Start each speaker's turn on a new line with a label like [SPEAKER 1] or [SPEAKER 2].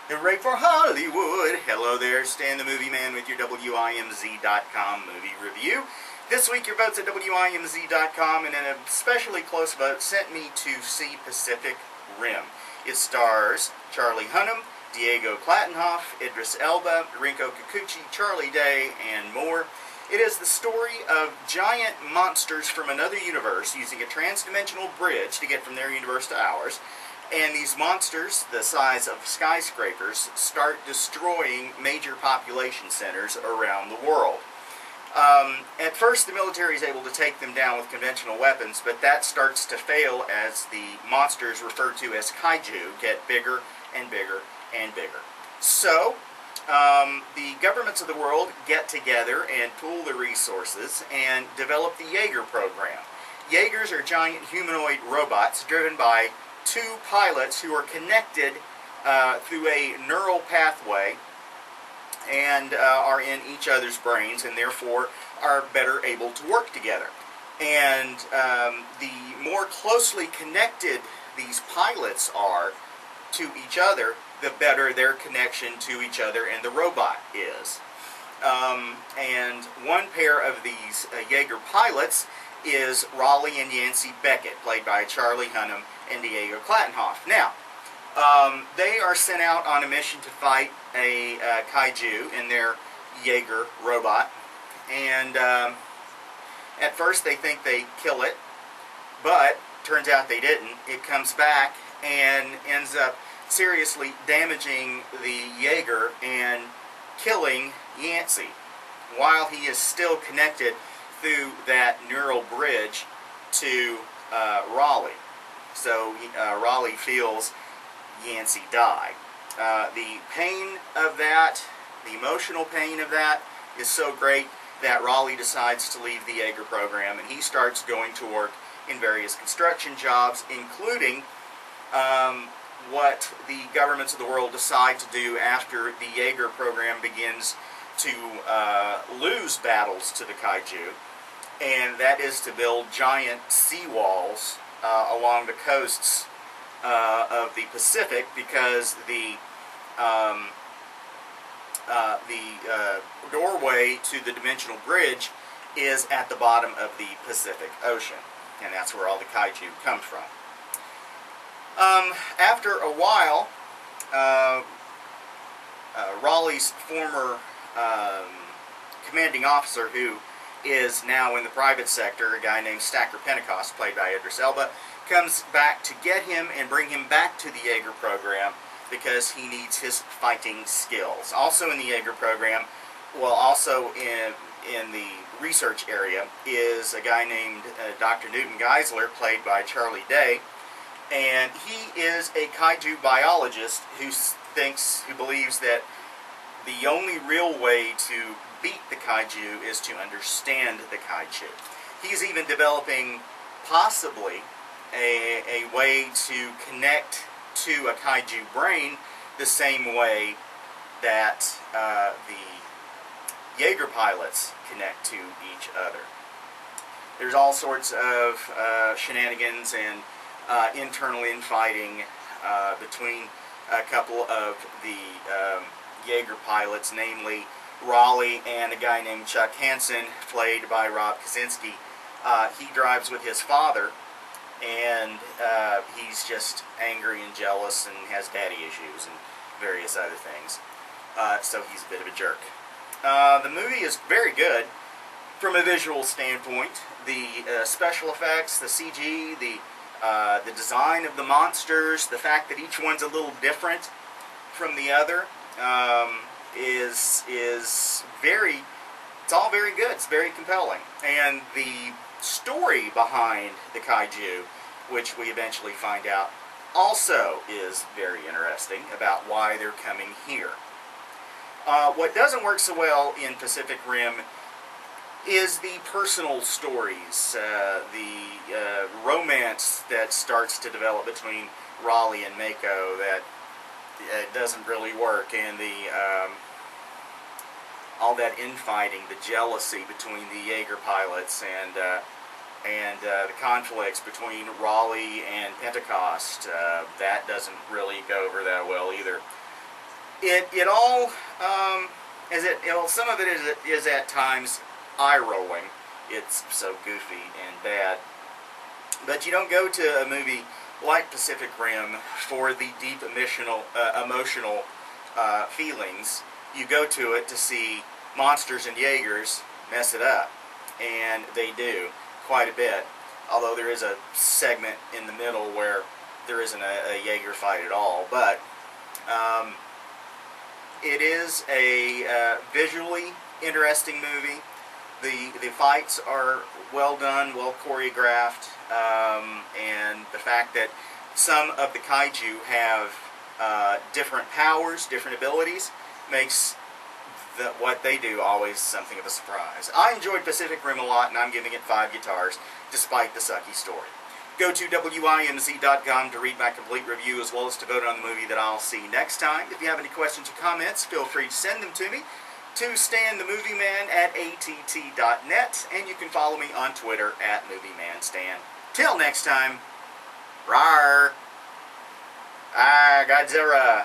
[SPEAKER 1] Hooray for Hollywood! Hello there, Stan the Movie Man with your WIMZ.com movie review. This week your votes at WIMZ.com, and an especially close vote sent me to see Pacific Rim. It stars Charlie Hunnam, Diego Klattenhoff, Idris Elba, Rinko Kikuchi, Charlie Day, and more. It is the story of giant monsters from another universe using a trans-dimensional bridge to get from their universe to ours. And these monsters, the size of skyscrapers, start destroying major population centers around the world. At first, the military is able to take them down with conventional weapons, but that starts to fail as the monsters, referred to as kaiju, get bigger and bigger and bigger. So, the governments of the world get together and pool their resources and develop the Jaeger program. Jaegers are giant humanoid robots driven by two pilots who are connected through a neural pathway and are in each other's brains, and therefore are better able to work together. And the more closely connected these pilots are to each other, the better their connection to each other and the robot is. And one pair of these Jaeger pilots is Raleigh and Yancey Beckett, played by Charlie Hunnam and Diego Klattenhoff. Now, they are sent out on a mission to fight a kaiju in their Jaeger robot, and at first they think they kill it, but turns out they didn't. It comes back and ends up seriously damaging the Jaeger and killing Yancey while he is still connected through that neural bridge to Raleigh. So Raleigh feels Yancey die. The pain of that, the emotional pain of that, is so great that Raleigh decides to leave the Jaeger program, and he starts going to work in various construction jobs, including what the governments of the world decide to do after the Jaeger program begins to lose battles to the kaiju, and that is to build giant seawalls along the coasts of the Pacific, because the doorway to the dimensional bridge is at the bottom of the Pacific Ocean, and that's where all the kaiju come from. After a while, Raleigh's former commanding officer, who is now in the private sector, a guy named Stacker Pentecost, played by Idris Elba, comes back to get him and bring him back to the Jaeger program because he needs his fighting skills. Also in the Jaeger program, well, also in the research area, is a guy named Dr. Newton Geisler, played by Charlie Day, and he is a kaiju biologist who believes that the only real way to beat the kaiju is to understand the kaiju. He's even developing possibly a way to connect to a kaiju brain the same way that the Jaeger pilots connect to each other. There's all sorts of shenanigans and internal infighting between a couple of the Jaeger pilots, namely Raleigh and a guy named Chuck Hansen, played by Rob Kaczynski. He drives with his father, and he's just angry and jealous and has daddy issues and various other things. So he's a bit of a jerk. The movie is very good from a visual standpoint. The special effects, the CG, the design of the monsters, the fact that each one's a little different from the other, is very, it's all very good. It's very compelling. And the story behind the kaiju, which we eventually find out, also is very interesting about why they're coming here. What doesn't work so well in Pacific Rim is the personal stories, the romance that starts to develop between Raleigh and Mako that doesn't really work, and the all that infighting, the jealousy between the Jaeger pilots, and the conflicts between Raleigh and Pentecost, that doesn't really go over that well either. it all some of it is at times eye rolling. It's so goofy and bad. But you don't go to a movie like Pacific Rim for the deep emotional feelings. You go to it to see monsters and Jaegers mess it up, and they do quite a bit. Although there is a segment in the middle where there isn't a Jaeger fight at all, but it is a visually interesting movie. The fights are well done, well choreographed, and the fact that some of the kaiju have different powers, different abilities, makes what they do always something of a surprise. I enjoyed Pacific Rim a lot, and I'm giving it 5 guitars, despite the sucky story. Go to WIMZ.com to read my complete review, as well as to vote on the movie that I'll see next time. If you have any questions or comments, feel free to send them to me to Stan the Movie Man at att.net, and you can follow me on Twitter at MovieManStan. Till next time, rawr! Godzilla!